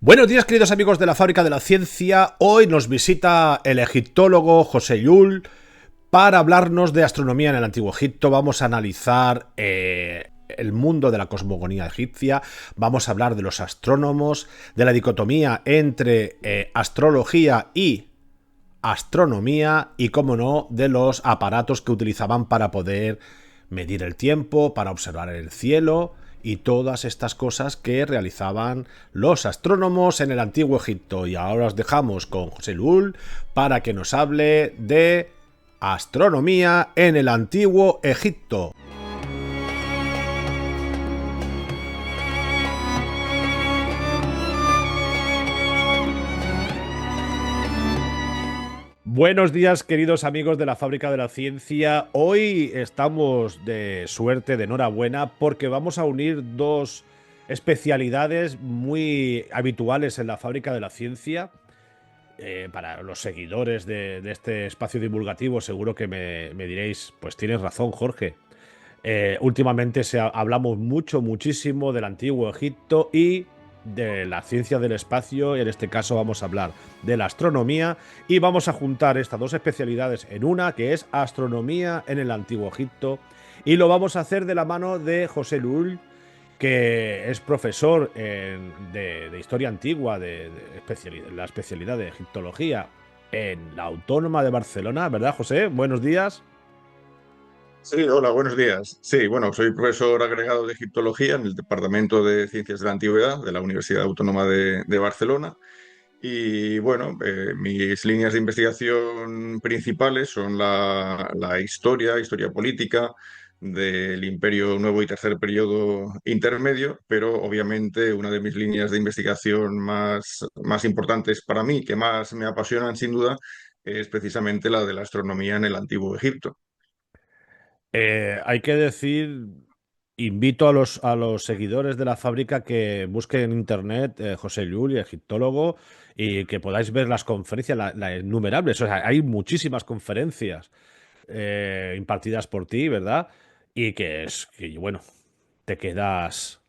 Buenos días, queridos amigos de la Fábrica de la Ciencia. Hoy nos visita el egiptólogo José Llull para hablarnos de astronomía en el Antiguo Egipto. Vamos a analizar el mundo de la cosmogonía egipcia. Vamos a hablar de los astrónomos, de la dicotomía entre astrología y astronomía y, como no, de los aparatos que utilizaban para poder medir el tiempo, para observar el cielo y todas estas cosas que realizaban los astrónomos en el Antiguo Egipto. Y ahora os dejamos con José Llull para que nos hable de astronomía en el Antiguo Egipto. Buenos días, queridos amigos de la Fábrica de la Ciencia. Hoy estamos de suerte, de enhorabuena, porque vamos a unir dos especialidades muy habituales en la Fábrica de la Ciencia. Para los seguidores de este espacio divulgativo, seguro que me diréis, pues tienes razón, Jorge. Últimamente hablamos muchísimo del Antiguo Egipto y de la ciencia del espacio, y en este caso vamos a hablar de la astronomía, y vamos a juntar estas dos especialidades en una, que es astronomía en el Antiguo Egipto, y lo vamos a hacer de la mano de José Llull, que es profesor de historia antigua, la especialidad de egiptología en la Autónoma de Barcelona, ¿verdad, José? Buenos días. Sí, hola, buenos días. Sí, bueno, soy profesor agregado de Egiptología en el Departamento de Ciencias de la Antigüedad de la Universidad Autónoma de Barcelona. Y bueno, mis líneas de investigación principales son la historia política del Imperio Nuevo y Tercer Periodo Intermedio, pero obviamente una de mis líneas de investigación más importantes para mí, que más me apasionan sin duda, es precisamente la de la astronomía en el Antiguo Egipto. Hay que decir, invito a los seguidores de la fábrica que busquen en internet José Llull, egiptólogo, y que podáis ver las conferencias, innumerables. O sea, hay muchísimas conferencias impartidas por ti, ¿verdad? Y bueno, te quedas,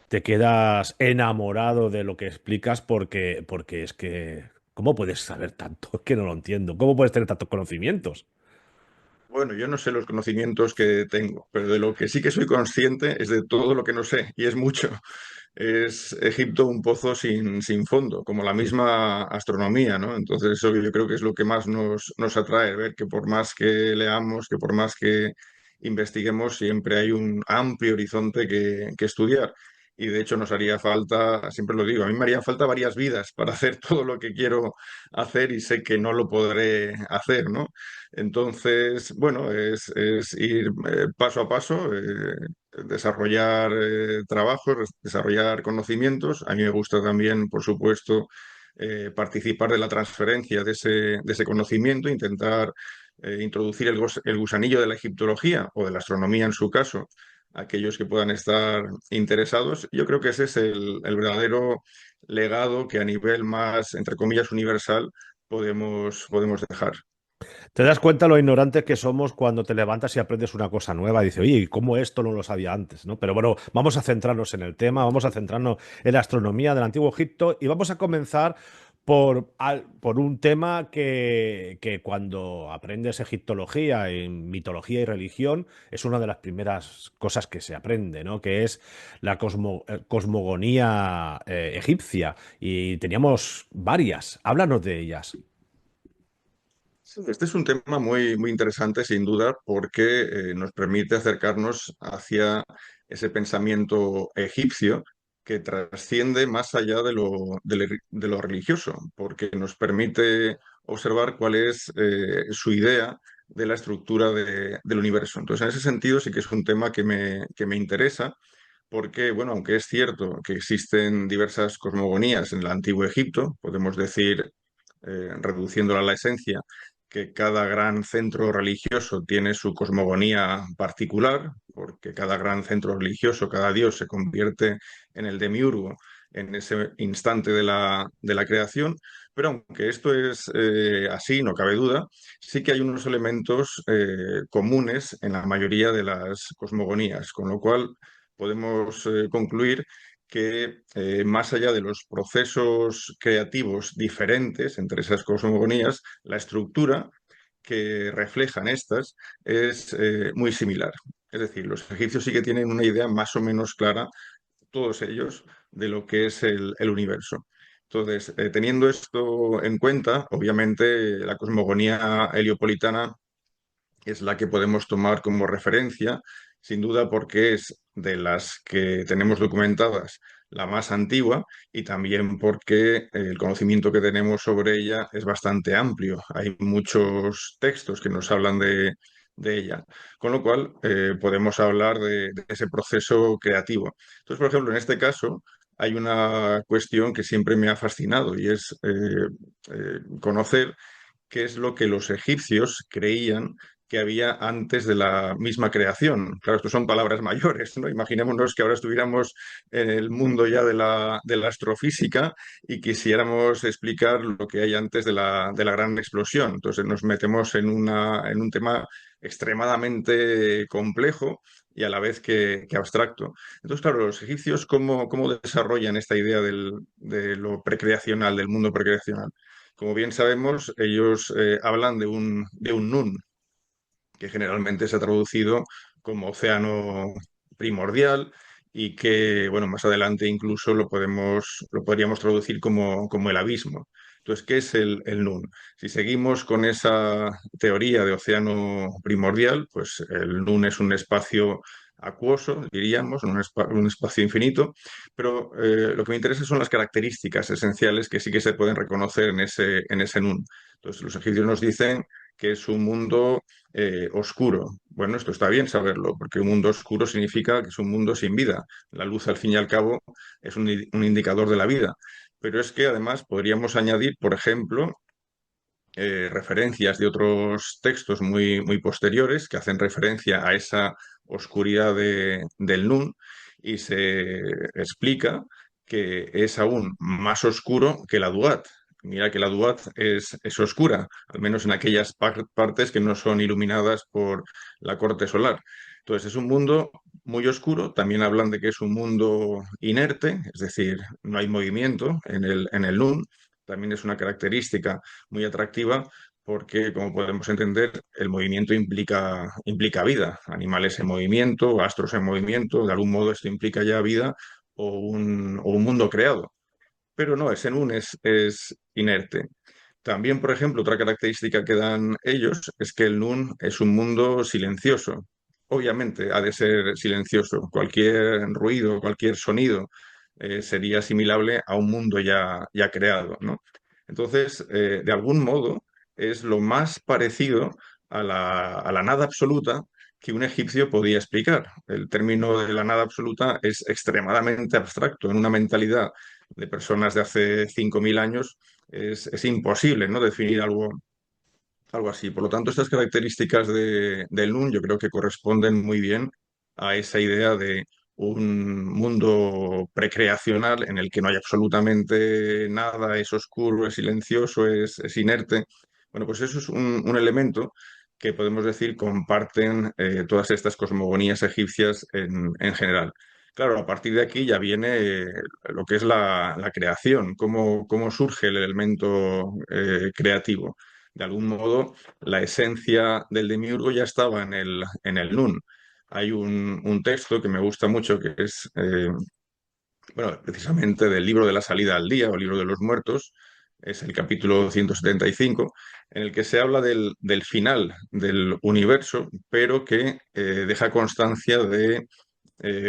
te quedas enamorado de lo que explicas porque es que, ¿cómo puedes saber tanto? Es que no lo entiendo. ¿Cómo puedes tener tantos conocimientos? Bueno, yo no sé los conocimientos que tengo, pero de lo que sí que soy consciente es de todo lo que no sé, y es mucho. Es Egipto un pozo sin fondo, como la misma astronomía, ¿no? Entonces eso yo creo que es lo que más nos atrae, ver que por más que leamos, que por más que investiguemos, siempre hay un amplio horizonte que estudiar. Y de hecho nos haría falta, siempre lo digo, a mí me harían falta varias vidas para hacer todo lo que quiero hacer y sé que no lo podré hacer, ¿no? Entonces, bueno, es ir paso a paso, desarrollar trabajos, desarrollar conocimientos. A mí me gusta también, por supuesto, participar de la transferencia de ese conocimiento, intentar introducir el gusanillo de la egiptología o de la astronomía en su caso, a aquellos que puedan estar interesados. Yo creo que ese es el verdadero legado que a nivel más, entre comillas, universal podemos dejar. Te das cuenta lo ignorantes que somos cuando te levantas y aprendes una cosa nueva. Y dices, oye, ¿y cómo esto no lo sabía antes? ¿No? Pero bueno, vamos a centrarnos en el tema, vamos a centrarnos en la astronomía del Antiguo Egipto y vamos a comenzar por un tema que cuando aprendes egiptología, en mitología y religión, es una de las primeras cosas que se aprende, ¿no? Que es la cosmogonía egipcia. Y teníamos varias. Háblanos de ellas. Sí, este es un tema muy interesante, sin duda, porque nos permite acercarnos hacia ese pensamiento egipcio que trasciende más allá de lo religioso, porque nos permite observar cuál es su idea de la estructura del universo. Entonces, en ese sentido, sí que es un tema que me interesa, porque, bueno, aunque es cierto que existen diversas cosmogonías en el Antiguo Egipto, podemos decir, reduciéndola a la esencia, que cada gran centro religioso tiene su cosmogonía particular, porque cada gran centro religioso, cada dios se convierte en el demiurgo en ese instante de la creación, pero aunque esto es así, no cabe duda, sí que hay unos elementos comunes en la mayoría de las cosmogonías, con lo cual podemos concluir que más allá de los procesos creativos diferentes entre esas cosmogonías, la estructura que reflejan estas es muy similar. Es decir, los egipcios sí que tienen una idea más o menos clara, todos ellos, de lo que es el universo. Entonces, teniendo esto en cuenta, obviamente la cosmogonía heliopolitana es la que podemos tomar como referencia, sin duda porque es de las que tenemos documentadas la más antigua y también porque el conocimiento que tenemos sobre ella es bastante amplio. Hay muchos textos que nos hablan de ella, con lo cual podemos hablar de ese proceso creativo. Entonces, por ejemplo, en este caso hay una cuestión que siempre me ha fascinado y es conocer qué es lo que los egipcios creían que había antes de la misma creación. Claro, esto son palabras mayores, ¿no? Imaginémonos que ahora estuviéramos en el mundo ya de la astrofísica y quisiéramos explicar lo que hay antes de la gran explosión. Entonces nos metemos en un tema extremadamente complejo y a la vez que abstracto. Entonces, claro, los egipcios, ¿cómo desarrollan esta idea de lo precreacional, del mundo precreacional? Como bien sabemos, ellos hablan de un Nun, que generalmente se ha traducido como océano primordial y que, bueno, más adelante incluso lo podríamos traducir como el abismo. Entonces, ¿qué es el Nun? Si seguimos con esa teoría de océano primordial, pues el Nun es un espacio acuoso, diríamos, un espacio infinito, pero lo que me interesa son las características esenciales que sí que se pueden reconocer en ese Nun. Entonces, los egipcios nos dicen que es un mundo oscuro. Bueno, esto está bien saberlo, porque un mundo oscuro significa que es un mundo sin vida. La luz, al fin y al cabo, es un indicador de la vida. Pero es que además podríamos añadir, por ejemplo, referencias de otros textos muy, muy posteriores que hacen referencia a esa oscuridad del Nun y se explica que es aún más oscuro que la Duat. Mira que la Duat es oscura, al menos en aquellas partes que no son iluminadas por la corte solar. Entonces es un mundo muy oscuro, también hablan de que es un mundo inerte, es decir, no hay movimiento en el Nun, también es una característica muy atractiva porque, como podemos entender, el movimiento implica vida, animales en movimiento, astros en movimiento, de algún modo esto implica ya vida o un mundo creado. Pero no, ese nun es inerte. También, por ejemplo, otra característica que dan ellos es que el nun es un mundo silencioso. Obviamente ha de ser silencioso. Cualquier ruido, cualquier sonido sería asimilable a un mundo ya creado, ¿no? Entonces, de algún modo, es lo más parecido a la nada absoluta que un egipcio podía explicar. El término de la nada absoluta es extremadamente abstracto en una mentalidad de personas de hace 5.000 años. Es imposible, ¿no? Definir algo así. Por lo tanto, estas características del Nun yo creo que corresponden muy bien a esa idea de un mundo precreacional en el que no hay absolutamente nada, es oscuro, es silencioso, es inerte. Bueno, pues eso es un elemento que podemos decir comparten todas estas cosmogonías egipcias en general. Claro, a partir de aquí ya viene lo que es la creación, cómo surge el elemento creativo. De algún modo, la esencia del demiurgo ya estaba en el Nun. Hay un texto que me gusta mucho que es, bueno, precisamente del libro de la salida al día o libro de los muertos, es el capítulo 175, en el que se habla del final del universo, pero que deja constancia de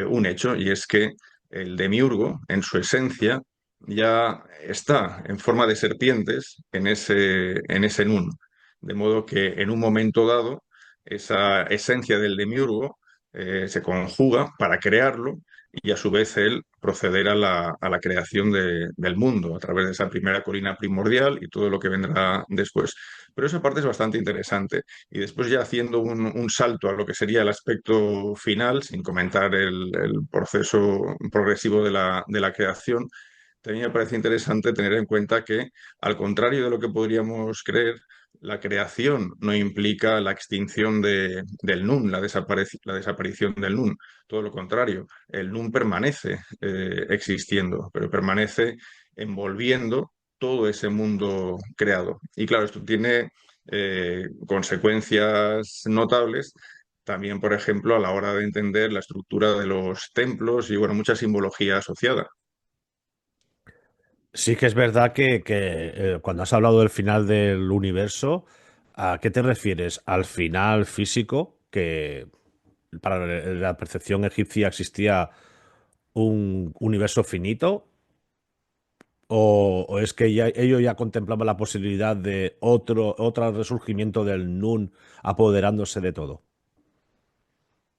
un hecho, y es que el demiurgo, en su esencia, ya está en forma de serpientes en ese Nun. De modo que en un momento dado, esa esencia del demiurgo se conjuga para crearlo y a su vez él proceder a la creación del mundo a través de esa primera colina primordial y todo lo que vendrá después. Pero esa parte es bastante interesante. Y después ya haciendo un salto a lo que sería el aspecto final, sin comentar el proceso progresivo de la creación, también me parece interesante tener en cuenta que, al contrario de lo que podríamos creer, La creación no implica la extinción del Nun, la desaparición del Nun. Todo lo contrario, el Nun permanece existiendo, pero permanece envolviendo todo ese mundo creado. Y claro, esto tiene consecuencias notables también, por ejemplo, a la hora de entender la estructura de los templos y, bueno, mucha simbología asociada. Sí que es verdad que, cuando has hablado del final del universo, ¿a qué te refieres? ¿Al final físico? Que para la percepción egipcia existía un universo finito, o es que ellos ya contemplaban la posibilidad de otro resurgimiento del Nun apoderándose de todo.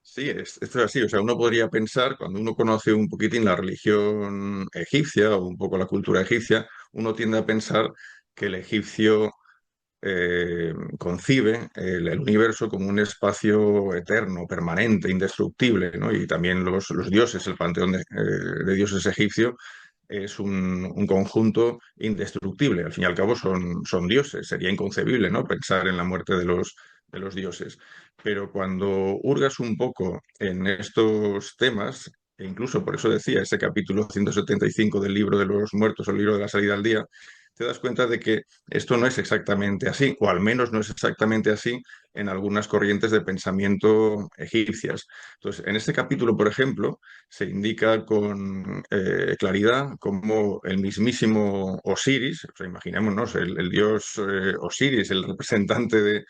Sí, esto es así. O sea, uno podría pensar, cuando uno conoce un poquitín la religión egipcia o un poco la cultura egipcia, uno tiende a pensar que el egipcio concibe el universo como un espacio eterno, permanente, indestructible, ¿no? Y también los dioses, el panteón de dioses egipcio es un conjunto indestructible. Al fin y al cabo son dioses. Sería inconcebible, ¿no? Pensar en la muerte de los dioses. Pero cuando hurgas un poco en estos temas, e incluso por eso decía ese capítulo 175 del libro de los muertos o el libro de la salida al día, te das cuenta de que esto no es exactamente así, o al menos no es exactamente así en algunas corrientes de pensamiento egipcias. Entonces, en este capítulo, por ejemplo, se indica con claridad cómo el mismísimo Osiris, o sea, imaginémonos, el dios Osiris, el representante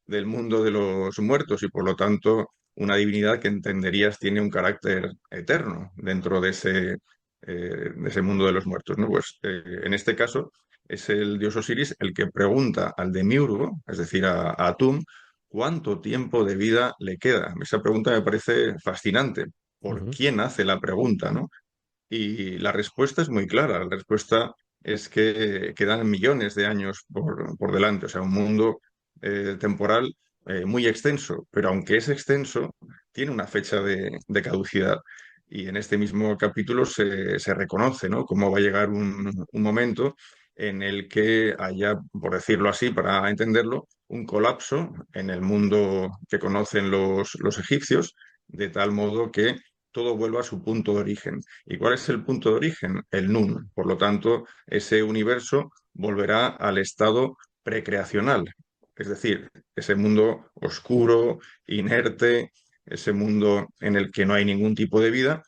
del mundo de los muertos y por lo tanto una divinidad que entenderías tiene un carácter eterno dentro de ese mundo de los muertos, ¿no? Pues en este caso es el dios Osiris el que pregunta al demiurgo, es decir, a Atum, cuánto tiempo de vida le queda. Esa pregunta me parece fascinante. ¿Por Ujú. quién hace la pregunta, no? Y la respuesta es muy clara. La respuesta es que quedan millones de años por delante, o sea, un mundo temporal muy extenso, pero aunque es extenso, tiene una fecha de caducidad. Y en este mismo capítulo se reconoce, ¿no? Cómo va a llegar un momento en el que haya, por decirlo así, para entenderlo, un colapso en el mundo que conocen los egipcios, de tal modo que todo vuelva a su punto de origen. ¿Y cuál es el punto de origen? El Nun. Por lo tanto, ese universo volverá al estado precreacional, es decir, ese mundo oscuro, inerte, ese mundo en el que no hay ningún tipo de vida,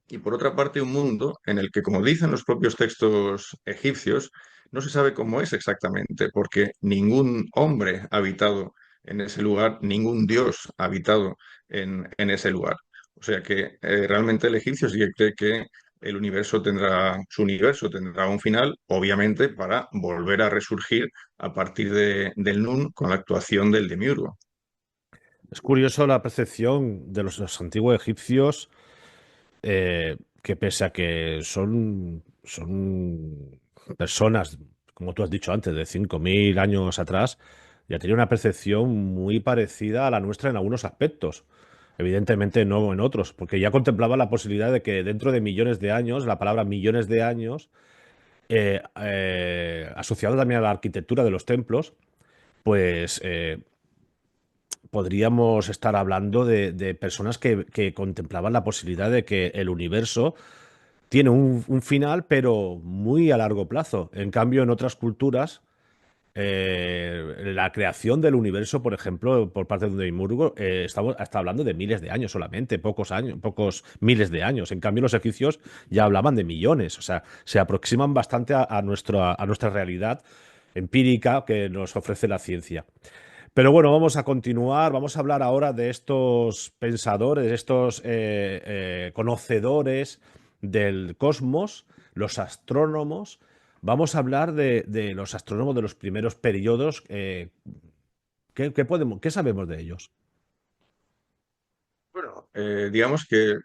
y por otra parte un mundo en el que, como dicen los propios textos egipcios, no se sabe cómo es exactamente, porque ningún hombre ha habitado en ese lugar, ningún dios ha habitado en ese lugar. O sea que realmente el egipcio sí que cree que su universo tendrá un final, obviamente, para volver a resurgir a partir del Nun con la actuación del demiurgo. Es curioso la percepción de los antiguos egipcios, que pese a que son personas, como tú has dicho antes, de 5.000 años atrás, ya tenían una percepción muy parecida a la nuestra en algunos aspectos. Evidentemente no en otros, porque ya contemplaba la posibilidad de que dentro de millones de años, la palabra millones de años, asociado también a la arquitectura de los templos, pues podríamos estar hablando de personas que contemplaban la posibilidad de que el universo tiene un final, pero muy a largo plazo. En cambio, en otras culturas, la creación del universo, por ejemplo, por parte de Demiurgo, está hablando de miles de años solamente, pocos años, pocos miles de años. En cambio, los egipcios ya hablaban de millones, o sea, se aproximan bastante a nuestra realidad empírica que nos ofrece la ciencia. Pero bueno, vamos a continuar, vamos a hablar ahora de estos pensadores, estos conocedores del cosmos, los astrónomos. Vamos a hablar de los astrónomos de los primeros periodos. ¿Qué sabemos de ellos? Bueno, digamos que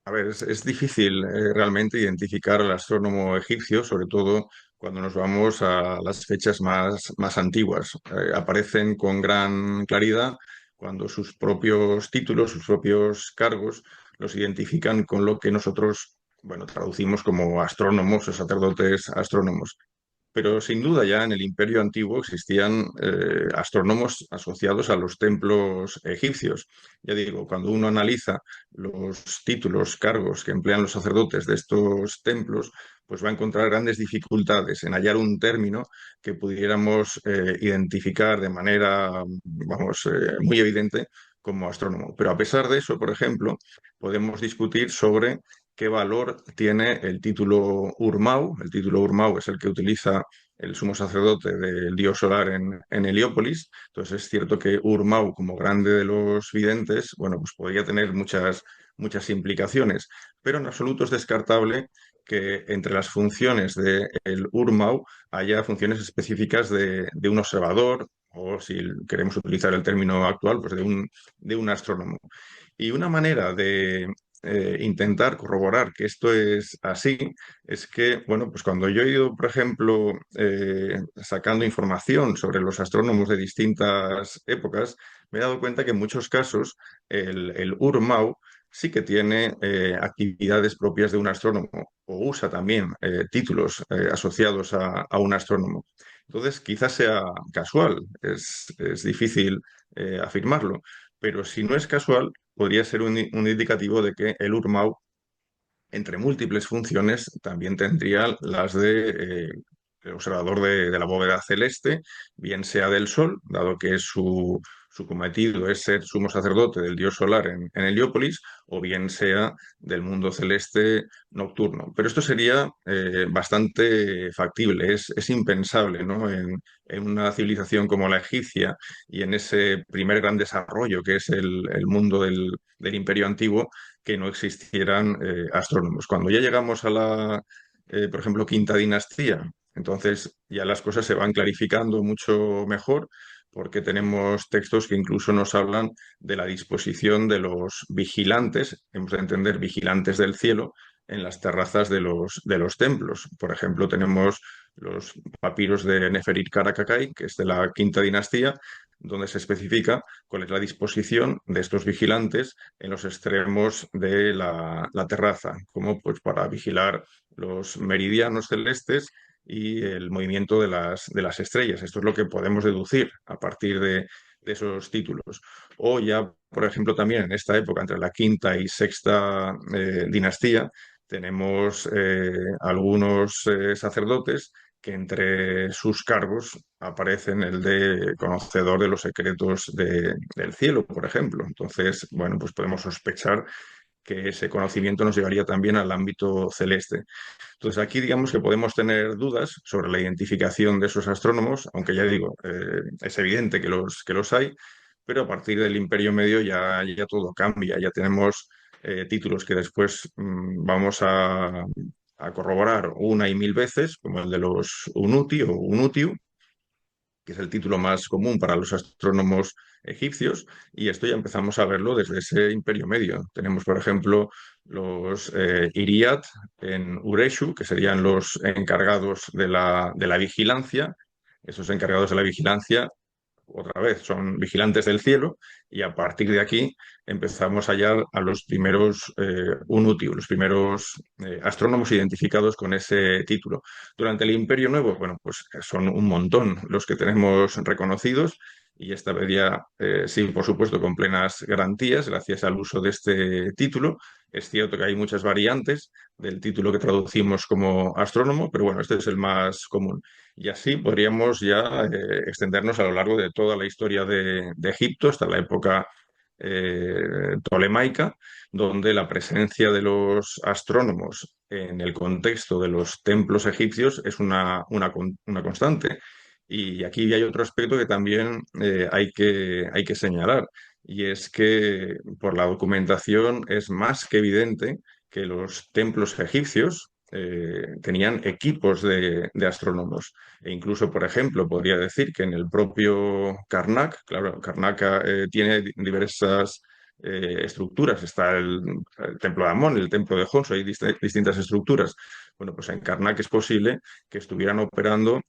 a ver, es difícil realmente identificar al astrónomo egipcio, sobre todo cuando nos vamos a las fechas más antiguas. Aparecen con gran claridad cuando sus propios títulos, sus propios cargos, los identifican con lo que nosotros, bueno, traducimos como astrónomos o sacerdotes astrónomos. pero sin duda ya en el Imperio Antiguo existían astrónomos asociados a los templos egipcios. Ya digo, cuando uno analiza los títulos, cargos que emplean los sacerdotes de estos templos, pues va a encontrar grandes dificultades en hallar un término que pudiéramos identificar de manera, vamos, muy evidente como astrónomo. Pero a pesar de eso, por ejemplo, podemos discutir sobre qué valor tiene el título Urmau. El título Urmau es el que utiliza el sumo sacerdote del dios solar en Heliópolis. Entonces es cierto que Urmau, como grande de los videntes, bueno, pues podría tener muchas implicaciones, pero en absoluto es descartable que entre las funciones del Urmau haya funciones específicas de un observador, o si queremos utilizar el término actual, pues de un astrónomo. Y una manera de intentar corroborar que esto es así es que, bueno, pues cuando yo he ido, por ejemplo, sacando información sobre los astrónomos de distintas épocas, me he dado cuenta que en muchos casos el Urmau sí que tiene actividades propias de un astrónomo o usa también títulos asociados a un astrónomo. Entonces, quizás sea casual, es difícil afirmarlo, pero si no es casual, podría ser un indicativo de que el Urmau, entre múltiples funciones, también tendría las de el observador de la bóveda celeste, bien sea del Sol, dado que su cometido es ser sumo sacerdote del dios solar en Heliópolis, o bien sea del mundo celeste nocturno. Pero esto sería bastante factible, es impensable, ¿no? En una civilización como la egipcia y en ese primer gran desarrollo que es el mundo del Imperio Antiguo, que no existieran astrónomos. Cuando ya llegamos a la, por ejemplo, quinta dinastía, entonces ya las cosas se van clarificando mucho mejor porque tenemos textos que incluso nos hablan de la disposición de los vigilantes, hemos de entender vigilantes del cielo, en las terrazas de los templos. Por ejemplo, tenemos los papiros de Neferit Karakakay, que es de la quinta dinastía, donde se especifica cuál es la disposición de estos vigilantes en los extremos de la terraza, como pues para vigilar los meridianos celestes y el movimiento de las estrellas. Esto es lo que podemos deducir a partir de esos títulos. O ya, por ejemplo, también en esta época, entre la quinta y sexta dinastía, tenemos algunos sacerdotes que entre sus cargos aparecen el de conocedor de los secretos del cielo, por ejemplo. Entonces, bueno, pues podemos sospechar que ese conocimiento nos llevaría también al ámbito celeste. Entonces, aquí digamos que podemos tener dudas sobre la identificación de esos astrónomos, aunque ya digo, es evidente que los hay, pero a partir del Imperio Medio ya todo cambia, ya tenemos títulos que después vamos a corroborar una y mil veces, como el de los Unuti o Unutiu, que es el título más común para los astrónomos egipcios, y esto ya empezamos a verlo desde ese Imperio Medio. Tenemos, por ejemplo, los Iriat en Ureshu, que serían los encargados de la vigilancia. Esos encargados de la vigilancia otra vez, son vigilantes del cielo y a partir de aquí empezamos a hallar a los primeros Unutiu, los primeros astrónomos identificados con ese título. Durante el Imperio Nuevo, bueno, pues son un montón los que tenemos reconocidos y esta vez ya, sí, por supuesto, con plenas garantías, gracias al uso de este título. Es cierto que hay muchas variantes del título que traducimos como astrónomo, pero bueno, este es el más común. Y así podríamos ya extendernos a lo largo de toda la historia de Egipto, hasta la época tolemaica, donde la presencia de los astrónomos en el contexto de los templos egipcios es una constante. Y aquí hay otro aspecto que también hay que señalar, y es que por la documentación es más que evidente que los templos egipcios tenían equipos de astrónomos. E incluso, por ejemplo, podría decir que en el propio Karnak, claro, Karnak tiene diversas estructuras. Está el templo de Amón, el templo de Honso, hay distintas estructuras. Bueno, pues en Karnak es posible que estuvieran operando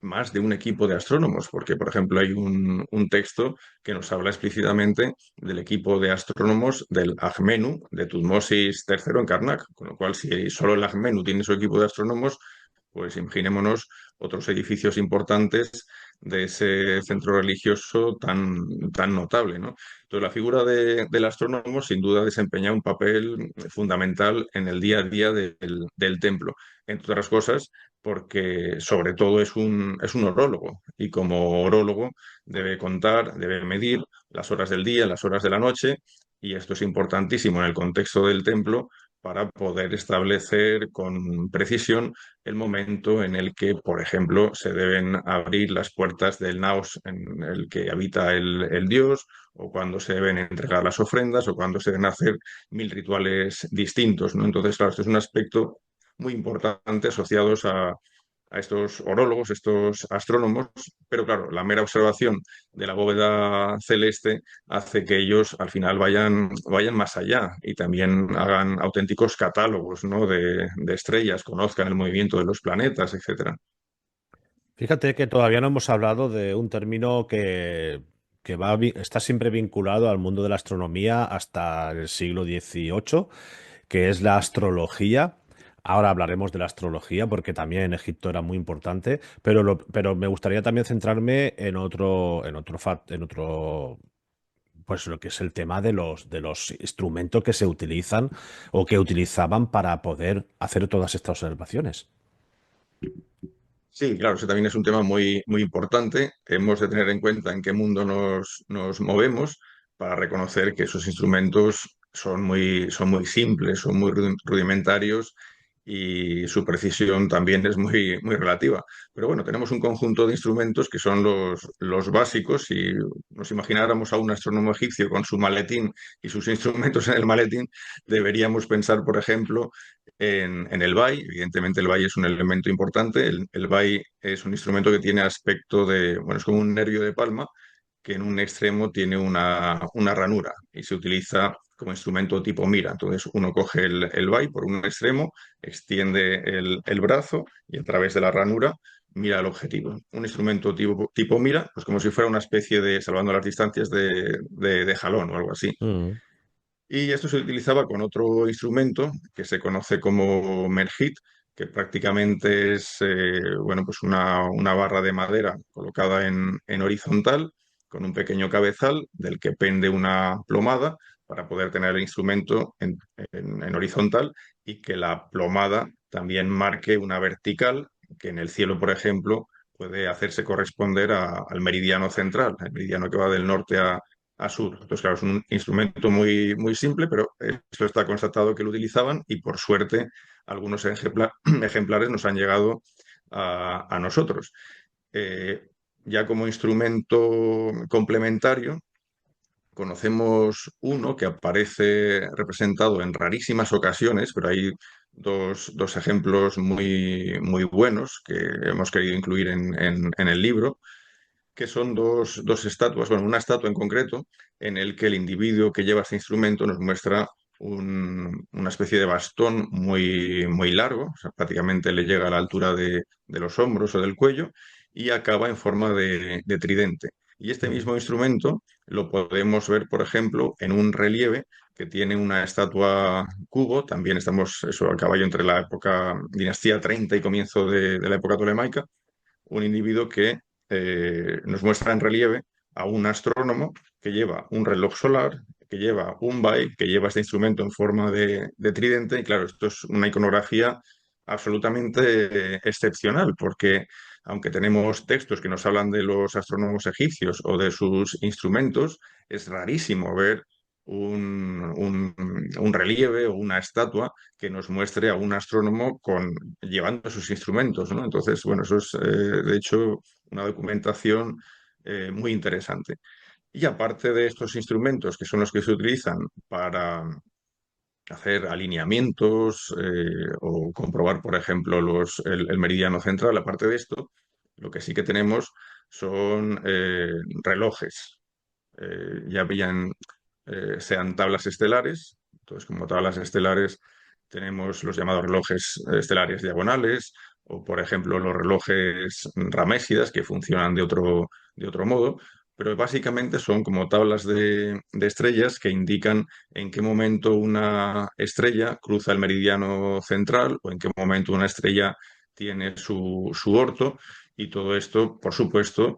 más de un equipo de astrónomos, porque, por ejemplo, hay un texto que nos habla explícitamente del equipo de astrónomos del Agmenú de Tutmosis III en Karnak, con lo cual, si solo el Agmenú tiene su equipo de astrónomos, pues imaginémonos otros edificios importantes de ese centro religioso tan notable, ¿no? Entonces, la figura del astrónomo sin duda desempeña un papel fundamental en el día a día del templo, entre otras cosas, porque sobre todo es un orólogo y como orólogo debe contar, debe medir las horas del día, las horas de la noche, y esto es importantísimo en el contexto del templo para poder establecer con precisión el momento en el que, por ejemplo, se deben abrir las puertas del naos en el que habita el dios, o cuando se deben entregar las ofrendas, o cuando se deben hacer mil rituales distintos, ¿no? Entonces, claro, esto es un aspecto muy importante asociados a estos orólogos, estos astrónomos, pero claro, la mera observación de la bóveda celeste hace que ellos al final vayan más allá y también hagan auténticos catálogos, ¿no? de estrellas, conozcan el movimiento de los planetas, etcétera. Fíjate que todavía no hemos hablado de un término que está siempre vinculado al mundo de la astronomía hasta el siglo XVIII, que es la astrología. Ahora hablaremos de la astrología porque también en Egipto era muy importante, pero me gustaría también centrarme pues lo que es el tema de los instrumentos que se utilizan o que utilizaban para poder hacer todas estas observaciones. Sí, claro, eso también es un tema muy importante. Hemos de tener en cuenta en qué mundo nos movemos para reconocer que esos instrumentos son muy simples, son muy rudimentarios y su precisión también es muy relativa. Pero bueno, tenemos un conjunto de instrumentos que son los básicos. Si nos imagináramos a un astrónomo egipcio con su maletín y sus instrumentos en el maletín, deberíamos pensar, por ejemplo, en el bai. Evidentemente el bai es un elemento importante. El bai es un instrumento que tiene aspecto bueno, es como un nervio de palma que en un extremo tiene una ranura y se utiliza como instrumento tipo mira. Entonces uno coge el bai por un extremo, extiende el brazo y a través de la ranura mira el objetivo. Un instrumento tipo mira, pues como si fuera una especie de, salvando las distancias, de jalón o algo así. Mm. Y esto se utilizaba con otro instrumento que se conoce como merjit, que prácticamente es bueno, pues una barra de madera colocada en horizontal, con un pequeño cabezal del que pende una plomada para poder tener el instrumento en horizontal y que la plomada también marque una vertical que en el cielo, por ejemplo, puede hacerse corresponder al meridiano central, el meridiano que va del norte a sur. Entonces, claro, es un instrumento muy simple, pero esto está constatado que lo utilizaban y por suerte algunos ejemplares nos han llegado a nosotros. Eh, ya como instrumento complementario, conocemos uno que aparece representado en rarísimas ocasiones, pero hay dos ejemplos muy buenos que hemos querido incluir en el libro, que son dos estatuas, bueno, una estatua en concreto, en el que el individuo que lleva este instrumento nos muestra una especie de bastón muy largo, o sea, prácticamente le llega a la altura de los hombros o del cuello, y acaba en forma de tridente. Y este Mm. mismo instrumento lo podemos ver, por ejemplo, en un relieve que tiene una estatua cubo. También estamos eso a caballo entre la época dinastía 30 y comienzo de la época tolemaica, un individuo que nos muestra en relieve a un astrónomo que lleva un reloj solar, que lleva un bai, que lleva este instrumento en forma de tridente. Y claro, esto es una iconografía absolutamente excepcional, porque aunque tenemos textos que nos hablan de los astrónomos egipcios o de sus instrumentos, es rarísimo ver un relieve o una estatua que nos muestre a un astrónomo llevando sus instrumentos, ¿no? Entonces, bueno, eso es de hecho una documentación muy interesante. Y aparte de estos instrumentos, que son los que se utilizan para hacer alineamientos o comprobar, por ejemplo, el meridiano central, aparte de esto, lo que sí que tenemos son relojes. Ya habían sean tablas estelares. Entonces, como tablas estelares, tenemos los llamados relojes estelares diagonales, o por ejemplo los relojes ramésidas, que funcionan de otro modo, pero básicamente son como tablas de estrellas que indican en qué momento una estrella cruza el meridiano central o en qué momento una estrella tiene su orto y todo esto, por supuesto,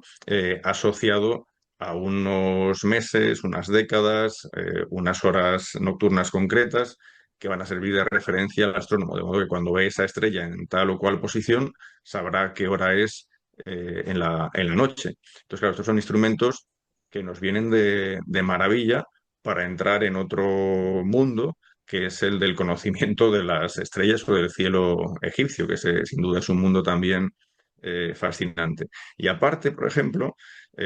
asociado a unos meses, unas décadas, unas horas nocturnas concretas que van a servir de referencia al astrónomo, de modo que cuando ve esa estrella en tal o cual posición, sabrá qué hora es en la noche. Entonces, claro, estos son instrumentos que nos vienen de maravilla para entrar en otro mundo, que es el del conocimiento de las estrellas o del cielo egipcio, que sin duda es un mundo también fascinante. Y aparte, por ejemplo,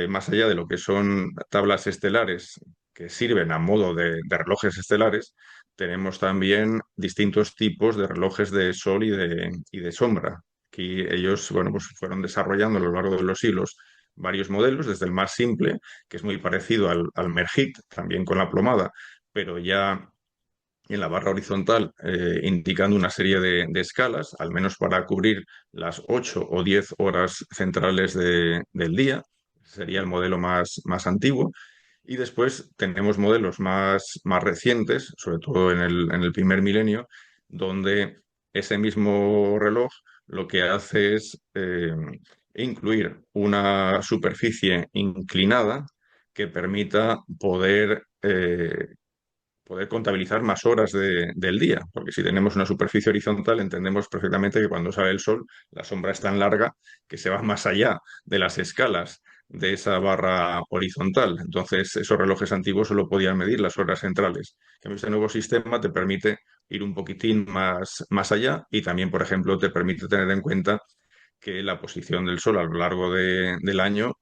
más allá de lo que son tablas estelares que sirven a modo de relojes estelares, tenemos también distintos tipos de relojes de sol y de sombra. Aquí ellos, bueno, pues fueron desarrollando a lo largo de los siglos varios modelos, desde el más simple, que es muy parecido al Merhit, también con la plomada, pero ya en la barra horizontal, indicando una serie de escalas, al menos para cubrir las 8 o 10 horas centrales del día. Sería el modelo más antiguo. Y después tenemos modelos más recientes, sobre todo en el primer milenio, donde ese mismo reloj lo que hace es incluir una superficie inclinada que permita poder contabilizar más horas del día, porque si tenemos una superficie horizontal, entendemos perfectamente que cuando sale el sol, la sombra es tan larga que se va más allá de las escalas de esa barra horizontal. Entonces, esos relojes antiguos solo podían medir las horas centrales. En cambio, este nuevo sistema te permite ir un poquitín más allá y también, por ejemplo, te permite tener en cuenta que la posición del Sol a lo largo del año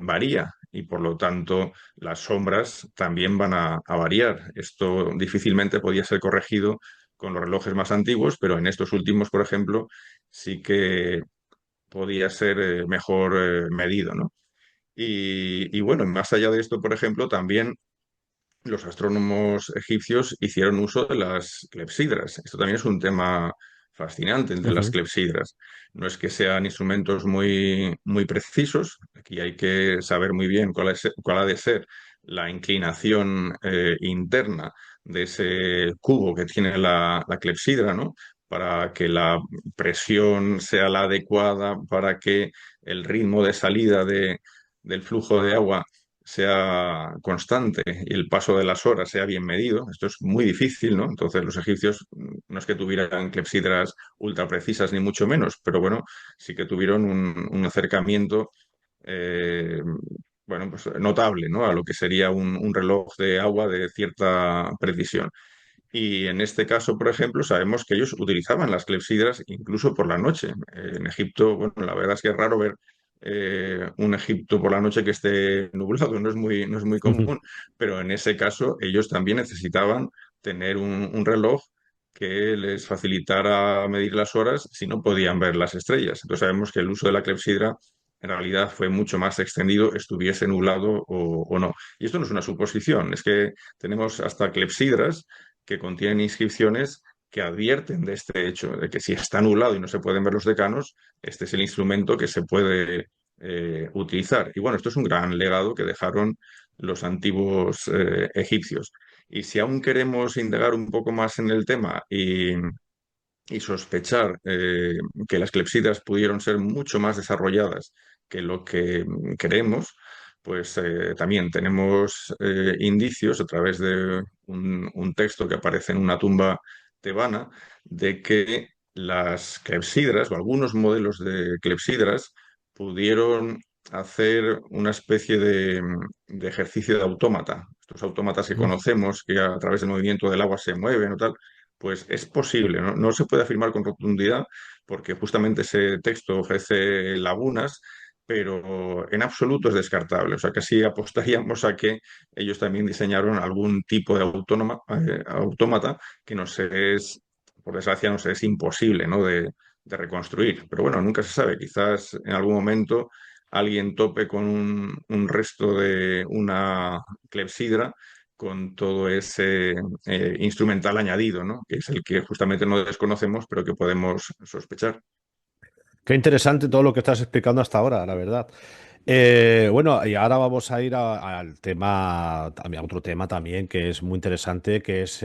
varía y por lo tanto las sombras también van a variar. Esto difícilmente podía ser corregido con los relojes más antiguos, pero en estos últimos, por ejemplo, sí que podía ser mejor medido, ¿no? Y bueno, más allá de esto, por ejemplo, también los astrónomos egipcios hicieron uso de las clepsidras. Esto también es un tema fascinante, el de las Ujú. clepsidras. No es que sean instrumentos muy precisos, aquí hay que saber muy bien cuál ha de ser la inclinación interna de ese cubo que tiene la clepsidra, ¿no? Para que la presión sea la adecuada, para que el ritmo de salida del flujo de agua sea constante y el paso de las horas sea bien medido. Esto es muy difícil, ¿no? Entonces los egipcios no es que tuvieran clepsidras ultra precisas ni mucho menos, pero bueno, sí que tuvieron un acercamiento, eh, bueno, pues notable, ¿no? A lo que sería un reloj de agua de cierta precisión. Y en este caso, por ejemplo, sabemos que ellos utilizaban las clepsidras incluso por la noche. En Egipto, bueno, la verdad es que es raro ver un Egipto por la noche que esté nublado, no es muy Ujú. común, pero en ese caso ellos también necesitaban tener un reloj que les facilitara medir las horas si no podían ver las estrellas. Entonces sabemos que el uso de la clepsidra en realidad fue mucho más extendido, estuviese nublado o no. Y esto no es una suposición, es que tenemos hasta clepsidras que contienen inscripciones que advierten de este hecho, de que si está nublado y no se pueden ver los decanos, este es el instrumento que se puede utilizar. Y bueno, esto es un gran legado que dejaron los antiguos egipcios. Y si aún queremos indagar un poco más en el tema y sospechar que las clepsidas pudieron ser mucho más desarrolladas que lo que creemos, pues también tenemos indicios a través de un texto que aparece en una tumba tebana de que las clepsidras o algunos modelos de clepsidras pudieron hacer una especie de ejercicio de autómata. Estos autómatas que Uf. conocemos, que a través del movimiento del agua se mueven o tal, pues es posible, ¿no? No se puede afirmar con rotundidad porque justamente ese texto ofrece lagunas, pero en absoluto es descartable. O sea que sí apostaríamos a que ellos también diseñaron algún tipo de autómata que por desgracia, nos es imposible, ¿no? de reconstruir. Pero bueno, nunca se sabe. Quizás en algún momento alguien tope con un resto de una clepsidra con todo ese instrumental añadido, ¿no? Que es el que justamente no desconocemos, pero que podemos sospechar. Qué interesante todo lo que estás explicando hasta ahora, la verdad. Bueno, y ahora vamos a ir al tema, a otro tema también que es muy interesante, que es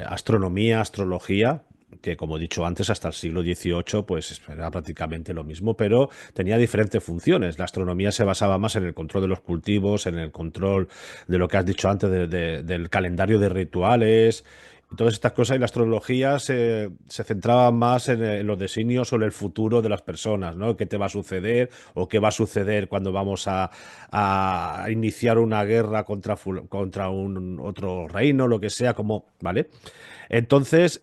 astronomía, astrología. que como he dicho antes, hasta el siglo XVIII, pues era prácticamente lo mismo, pero tenía diferentes funciones. La astronomía se basaba más en el control de los cultivos, en el control de lo que has dicho antes, del calendario de rituales. Y todas estas cosas, y la astrología se centraba más en los designios sobre el futuro de las personas, ¿no? ¿Qué te va a suceder o qué va a suceder cuando vamos a iniciar una guerra contra un otro reino, lo que sea, como, ¿vale? Entonces,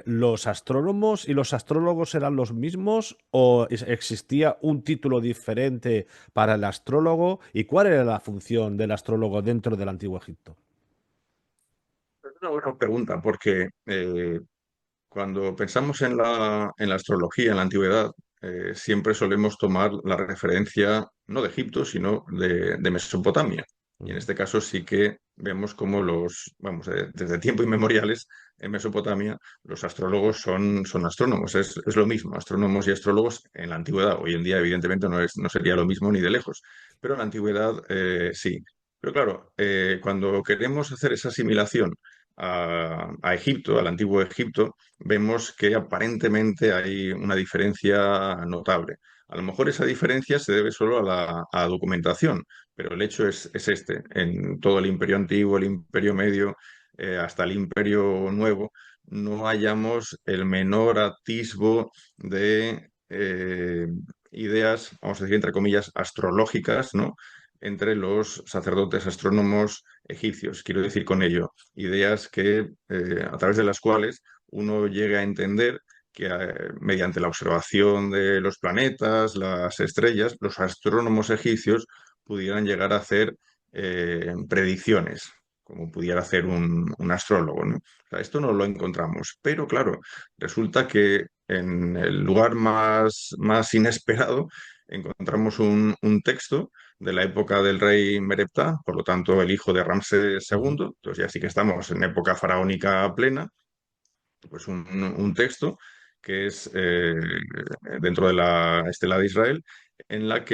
¿los astrónomos y los astrólogos eran los mismos o existía un título diferente para el astrólogo? ¿Y cuál era la función del astrólogo dentro del Antiguo Egipto? Es una buena pregunta, porque cuando pensamos en la astrología, en la antigüedad, siempre solemos tomar la referencia no de Egipto, sino de Mesopotamia. Y en Ujú. este caso sí que vemos como vamos, desde tiempo inmemoriales en Mesopotamia, los astrólogos son astrónomos. Es lo mismo, astrónomos y astrólogos en la antigüedad. Hoy en día, evidentemente, no sería lo mismo ni de lejos, pero en la antigüedad sí. Pero claro, cuando queremos hacer esa asimilación a Egipto, al antiguo Egipto, vemos que aparentemente hay una diferencia notable. A lo mejor esa diferencia se debe solo a la documentación, pero el hecho es este. En todo el Imperio Antiguo, el Imperio Medio, hasta el Imperio Nuevo, no hallamos el menor atisbo de ideas, vamos a decir, entre comillas, astrológicas, ¿no? Entre los sacerdotes astrónomos egipcios. Quiero decir con ello, ideas que, a través de las cuales uno llega a entender que mediante la observación de los planetas, las estrellas, los astrónomos egipcios pudieran llegar a hacer predicciones, como pudiera hacer un astrólogo, ¿no? O sea, esto no lo encontramos, pero claro, resulta que en el lugar más inesperado encontramos un texto de la época del rey Mereptah, por lo tanto el hijo de Ramsés Ujú. II, entonces ya sí que estamos en época faraónica plena, pues un texto que es dentro de la Estela de Israel, en el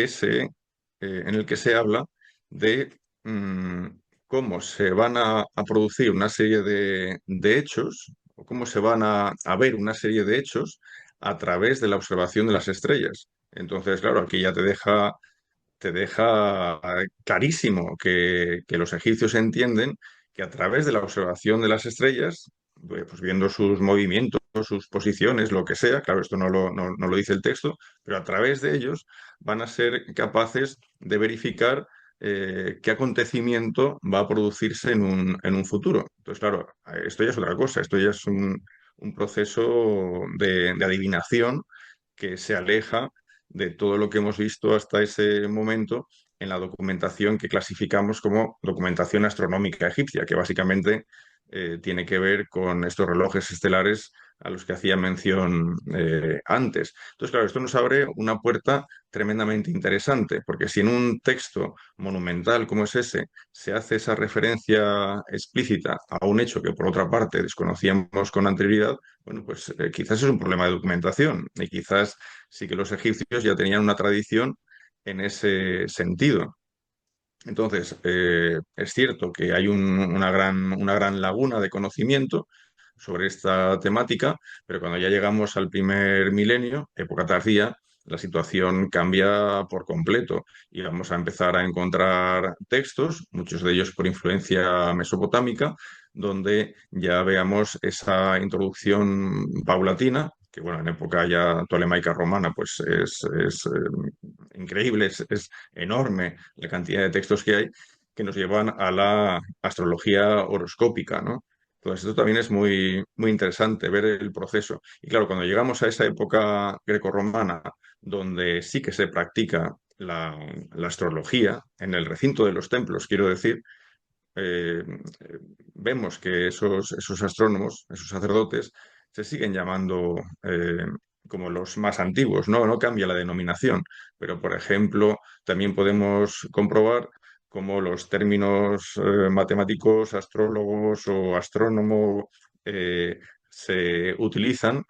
que se habla de mm, cómo se van a producir una serie de hechos, o cómo se van a ver una serie de hechos a través de la observación de las estrellas. Entonces, claro, aquí ya te deja clarísimo que los egipcios entienden que a través de la observación de las estrellas, pues viendo sus movimientos, sus posiciones, lo que sea, claro, esto no lo dice el texto, pero a través de ellos van a ser capaces de verificar qué acontecimiento va a producirse en un futuro. Entonces, claro, esto ya es otra cosa, esto ya es un proceso de adivinación que se aleja de todo lo que hemos visto hasta ese momento en la documentación que clasificamos como documentación astronómica egipcia, que básicamente tiene que ver con estos relojes estelares a los que hacía mención antes. Entonces, claro, esto nos abre una puerta tremendamente interesante, porque si en un texto monumental como es ese se hace esa referencia explícita a un hecho que por otra parte desconocíamos con anterioridad, bueno, pues quizás es un problema de documentación y quizás sí que los egipcios ya tenían una tradición en ese sentido. Entonces, es cierto que hay una gran laguna de conocimiento sobre esta temática, pero cuando ya llegamos al primer milenio, época tardía, la situación cambia por completo y vamos a empezar a encontrar textos, muchos de ellos por influencia mesopotámica, donde ya veamos esa introducción paulatina, que bueno, en época ya tolemaica romana, pues es increíble, es enorme la cantidad de textos que hay que nos llevan a la astrología horoscópica, ¿no? Entonces, esto también es muy, muy interesante ver el proceso. Y claro, cuando llegamos a esa época grecorromana, donde sí que se practica la astrología en el recinto de los templos, quiero decir, eh, vemos que esos astrónomos, esos sacerdotes, se siguen llamando como los más antiguos, ¿no? No cambia la denominación, pero por ejemplo, también podemos comprobar cómo los términos matemáticos, astrólogos o astrónomo se utilizan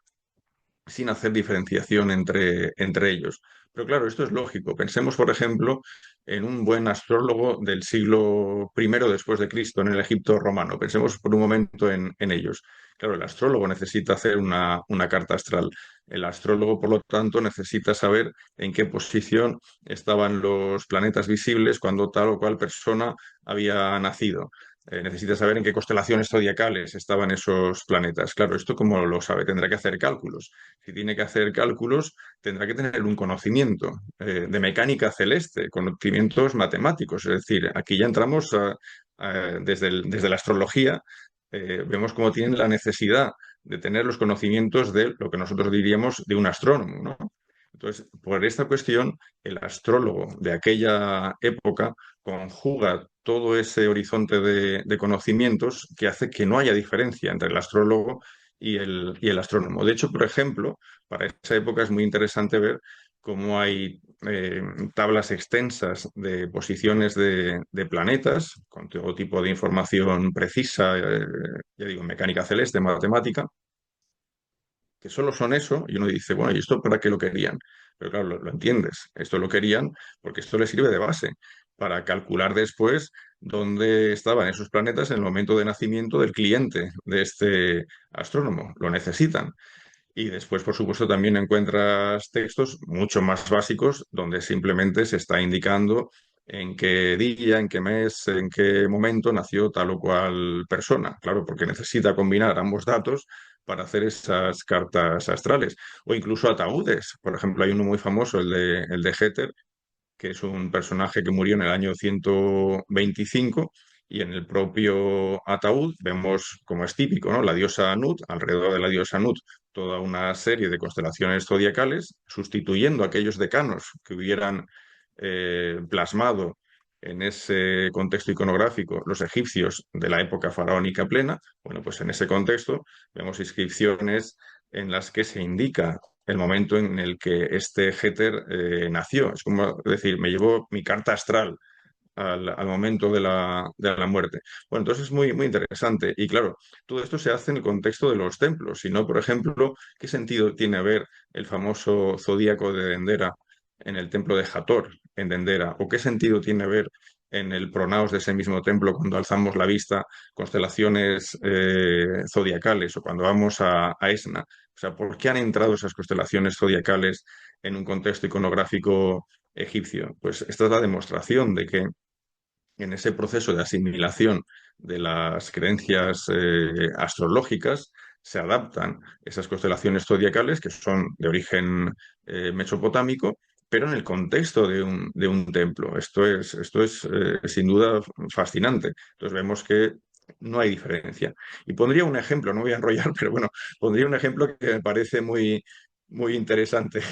sin hacer diferenciación entre ellos. Pero claro, esto es lógico. Pensemos, por ejemplo, en un buen astrólogo del siglo I después de Cristo en el Egipto romano. Pensemos por un momento en ellos. Claro, el astrólogo necesita hacer una carta astral. El astrólogo, por lo tanto, necesita saber en qué posición estaban los planetas visibles cuando tal o cual persona había nacido. Necesita saber en qué constelaciones zodiacales estaban esos planetas. Claro, esto como lo sabe, tendrá que hacer cálculos. Si tiene que hacer cálculos, tendrá que tener un conocimiento de mecánica celeste, conocimientos matemáticos. Es decir, aquí ya entramos desde la astrología, vemos cómo tienen la necesidad de tener los conocimientos de lo que nosotros diríamos de un astrónomo, ¿no? Entonces, por esta cuestión, el astrólogo de aquella época conjuga todo ese horizonte de conocimientos que hace que no haya diferencia entre el astrólogo y el astrónomo. De hecho, por ejemplo, para esa época es muy interesante ver cómo hay tablas extensas de posiciones de planetas, con todo tipo de información precisa, ya digo, mecánica celeste, matemática, que solo son eso, y uno dice, bueno, ¿y esto para qué lo querían? Pero claro, lo entiendes, esto lo querían porque esto les sirve de base para calcular después dónde estaban esos planetas en el momento de nacimiento del cliente de este astrónomo. Lo necesitan. Y después, por supuesto, también encuentras textos mucho más básicos donde simplemente se está indicando en qué día, en qué mes, en qué momento nació tal o cual persona. Claro, porque necesita combinar ambos datos para hacer esas cartas astrales. O incluso ataúdes. Por ejemplo, hay uno muy famoso, el de Jeter, que es un personaje que murió en el año 125 y en el propio ataúd vemos, como es típico, ¿no? La diosa Nut, alrededor de la diosa Nut, toda una serie de constelaciones zodiacales, sustituyendo aquellos decanos que hubieran plasmado en ese contexto iconográfico los egipcios de la época faraónica plena. Bueno, pues en ese contexto vemos inscripciones en las que se indica el momento en el que este Jeter nació. Es como decir, me llevó mi carta astral al momento de la muerte. Bueno, entonces es muy, muy interesante. Y claro, todo esto se hace en el contexto de los templos. Si no, por ejemplo, ¿qué sentido tiene ver el famoso zodíaco de Dendera en el templo de Hathor, en Dendera? ¿O qué sentido tiene ver en el pronaos de ese mismo templo cuando alzamos la vista constelaciones zodiacales o cuando vamos a Esna? O sea, ¿por qué han entrado esas constelaciones zodiacales en un contexto iconográfico egipcio? Pues esta es la demostración de que en ese proceso de asimilación de las creencias astrológicas se adaptan esas constelaciones zodiacales que son de origen mesopotámico, pero en el contexto de un templo. Esto es sin duda fascinante. Entonces vemos que no hay diferencia. Y pondría un ejemplo, no voy a enrollar, pero bueno, pondría un ejemplo que me parece muy, muy interesante.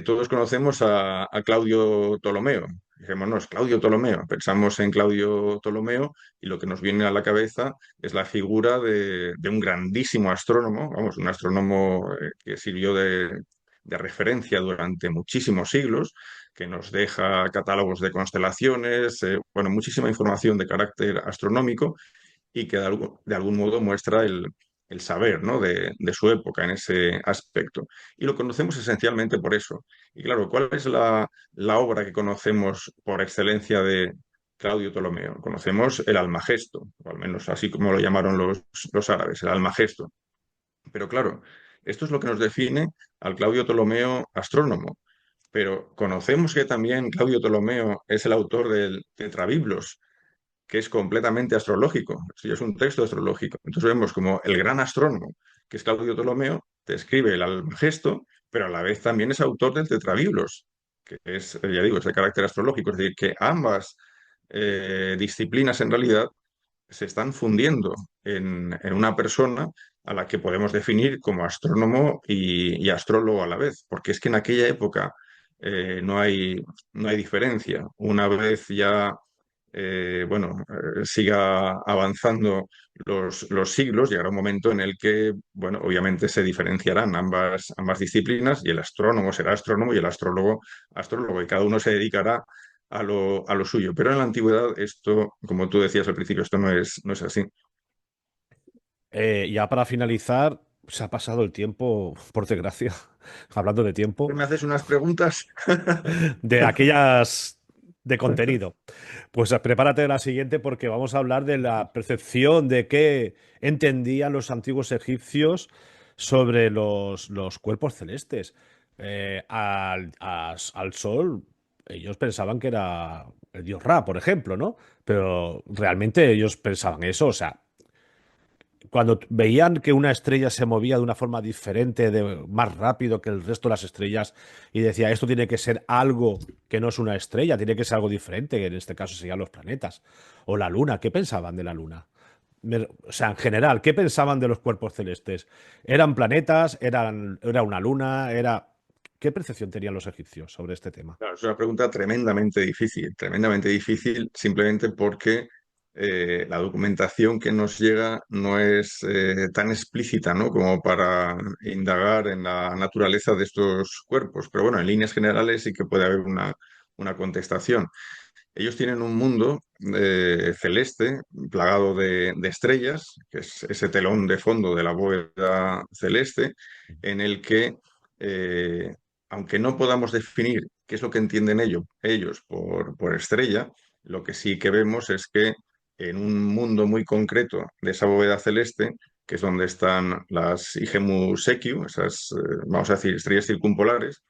Todos conocemos a Claudio Ptolomeo. Dijimos, no, es Claudio Ptolomeo. Pensamos en Claudio Ptolomeo y lo que nos viene a la cabeza es la figura de un grandísimo astrónomo, vamos, un astrónomo que sirvió de referencia durante muchísimos siglos, que nos deja catálogos de constelaciones, bueno, muchísima información de carácter astronómico y que de algún modo muestra el saber, ¿no? de su época en ese aspecto. Y lo conocemos esencialmente por eso. Y claro, ¿cuál es la obra que conocemos por excelencia de Claudio Ptolomeo? Conocemos el Almagesto, o al menos así como lo llamaron los árabes, el Almagesto. Pero claro, esto es lo que nos define al Claudio Ptolomeo astrónomo. Pero conocemos que también Claudio Ptolomeo es el autor del Tetrabiblos, que es completamente astrológico, sí, es un texto astrológico. Entonces vemos como el gran astrónomo, que es Claudio Ptolomeo, te escribe el Almagesto, pero a la vez también es autor del Tetrabiblos, que es, ya digo, es de carácter astrológico. Es decir, que ambas disciplinas en realidad se están fundiendo en una persona a la que podemos definir como astrónomo y astrólogo a la vez, porque es que en aquella época no hay diferencia. Una vez ya bueno, siga avanzando los siglos, llegará un momento en el que, bueno, obviamente se diferenciarán ambas disciplinas y el astrónomo será astrónomo y el astrólogo astrólogo y cada uno se dedicará a lo suyo. Pero en la antigüedad esto, como tú decías al principio, esto no es así. Ya para finalizar, Se ha pasado el tiempo, por desgracia, hablando de tiempo, ¿Me haces unas preguntas? de aquellas de contenido. Pues prepárate la siguiente porque vamos a hablar de la percepción de qué entendían los antiguos egipcios sobre los cuerpos celestes. Al sol, ellos pensaban que era el dios Ra, por ejemplo, ¿no? Pero realmente ellos pensaban eso, o sea, cuando veían que una estrella se movía de una forma diferente, más rápido que el resto de las estrellas, y decía, esto tiene que ser algo que no es una estrella, tiene que ser algo diferente, que en este caso serían los planetas. O la luna, ¿qué pensaban de la luna? O sea, en general, ¿qué pensaban de los cuerpos celestes? ¿Eran planetas? ¿Era una luna? ¿Qué percepción tenían los egipcios sobre este tema? Claro, es una pregunta tremendamente difícil, simplemente porque la documentación que nos llega no es tan explícita, ¿no? Como para indagar en la naturaleza de estos cuerpos. Pero bueno, en líneas generales sí que puede haber una contestación. Ellos tienen un mundo celeste, plagado de estrellas, que es ese telón de fondo de la bóveda celeste, en el que, eh, aunque no podamos definir qué es lo que entienden ellos por estrella, lo que sí que vemos es que en un mundo muy concreto de esa bóveda celeste, que es donde están las Igemu Sekiu, esas, vamos a decir, estrellas circumpolares,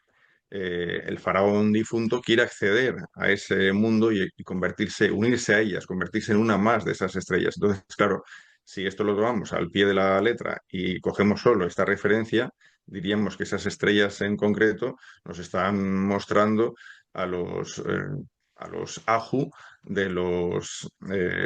el faraón difunto quiere acceder a ese mundo y convertirse, unirse a ellas, convertirse en una más de esas estrellas. Entonces, claro, si esto lo tomamos al pie de la letra y cogemos solo esta referencia, diríamos que esas estrellas en concreto nos están mostrando a los Aju de los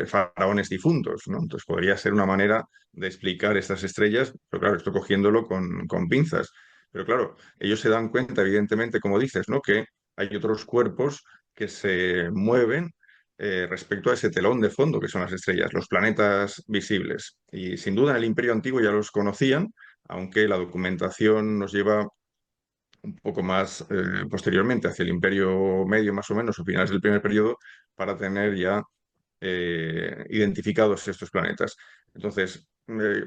faraones difuntos, ¿no? Entonces podría ser una manera de explicar estas estrellas, pero claro, esto cogiéndolo con pinzas. Pero claro, ellos se dan cuenta, evidentemente, como dices, ¿no? Que hay otros cuerpos que se mueven respecto a ese telón de fondo que son las estrellas, los planetas visibles. Y sin duda en el Imperio Antiguo ya los conocían, aunque la documentación nos lleva un poco más posteriormente, hacia el Imperio Medio más o menos, o finales del primer periodo, para tener ya identificados estos planetas. Entonces,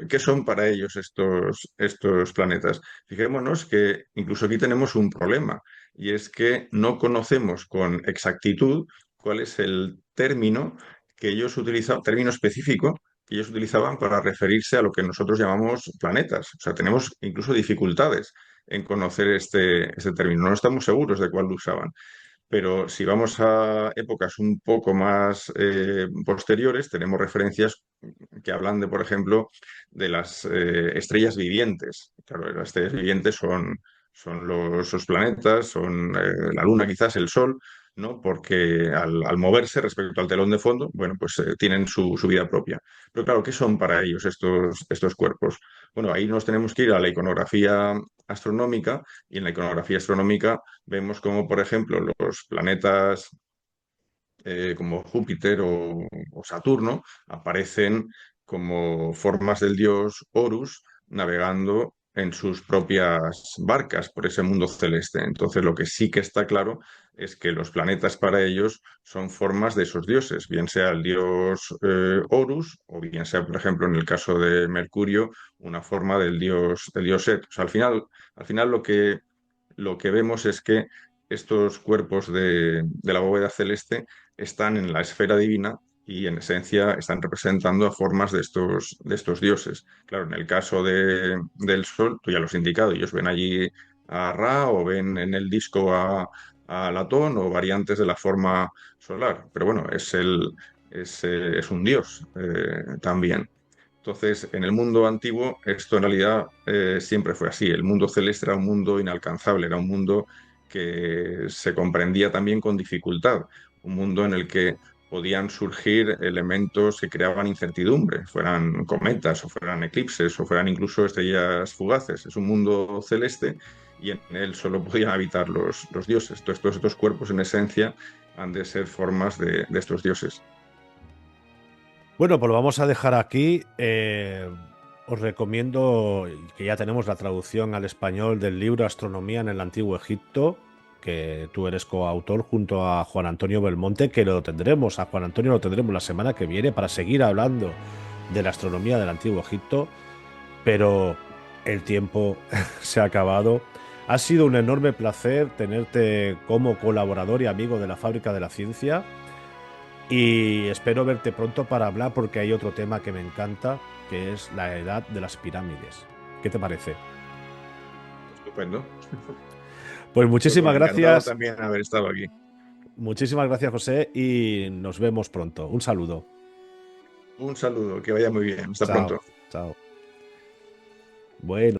¿qué son para ellos estos planetas? Fijémonos que incluso aquí tenemos un problema, y es que no conocemos con exactitud cuál es el término que ellos utilizan, término específico que ellos utilizaban para referirse a lo que nosotros llamamos planetas. O sea, tenemos incluso dificultades en conocer este término. No estamos seguros de cuál lo usaban. Pero si vamos a épocas un poco más posteriores, tenemos referencias que hablan de, por ejemplo, de las estrellas vivientes. Claro, las estrellas vivientes son los planetas, son la Luna, quizás el Sol, ¿no? Porque al moverse respecto al telón de fondo, bueno, pues tienen su vida propia. Pero claro, ¿qué son para ellos estos cuerpos? Bueno, ahí nos tenemos que ir a la iconografía astronómica, y en la iconografía astronómica vemos como, por ejemplo, los planetas como Júpiter o Saturno aparecen como formas del dios Horus navegando en sus propias barcas por ese mundo celeste. Entonces, lo que sí que está claro es que los planetas para ellos son formas de esos dioses, bien sea el dios Horus o bien sea, por ejemplo, en el caso de Mercurio, una forma del dios Set. O sea, al final lo que vemos es que estos cuerpos de la bóveda celeste están en la esfera divina y en esencia están representando a formas de estos dioses. Claro, en el caso del Sol, tú ya lo has indicado, ellos ven allí a Ra o ven en el disco a Latón o variantes de la forma solar, pero bueno, es un dios también. Entonces, en el mundo antiguo, esto en realidad siempre fue así. El mundo celeste era un mundo inalcanzable, era un mundo que se comprendía también con dificultad, un mundo en el que podían surgir elementos que creaban incertidumbre, fueran cometas o fueran eclipses o fueran incluso estrellas fugaces. Es un mundo celeste y en él solo podían habitar los dioses. Todos estos cuerpos, en esencia, han de ser formas de estos dioses. Bueno, pues lo vamos a dejar aquí. Os recomiendo que ya tenemos la traducción al español del libro Astronomía en el Antiguo Egipto, que tú eres coautor junto a Juan Antonio Belmonte, que lo tendremos, a Juan Antonio lo tendremos la semana que viene para seguir hablando de la astronomía del Antiguo Egipto. Pero el tiempo se ha acabado. Ha sido un enorme placer tenerte como colaborador y amigo de la Fábrica de la Ciencia. Y espero verte pronto para hablar porque hay otro tema que me encanta, que es la edad de las pirámides. ¿Qué te parece? Estupendo. Pues Pues bueno, encantado también haber estado aquí. muchísimas gracias, José, y nos vemos pronto. Un saludo. Un saludo, que vaya muy bien. Hasta Chao, pronto. chao. Bueno.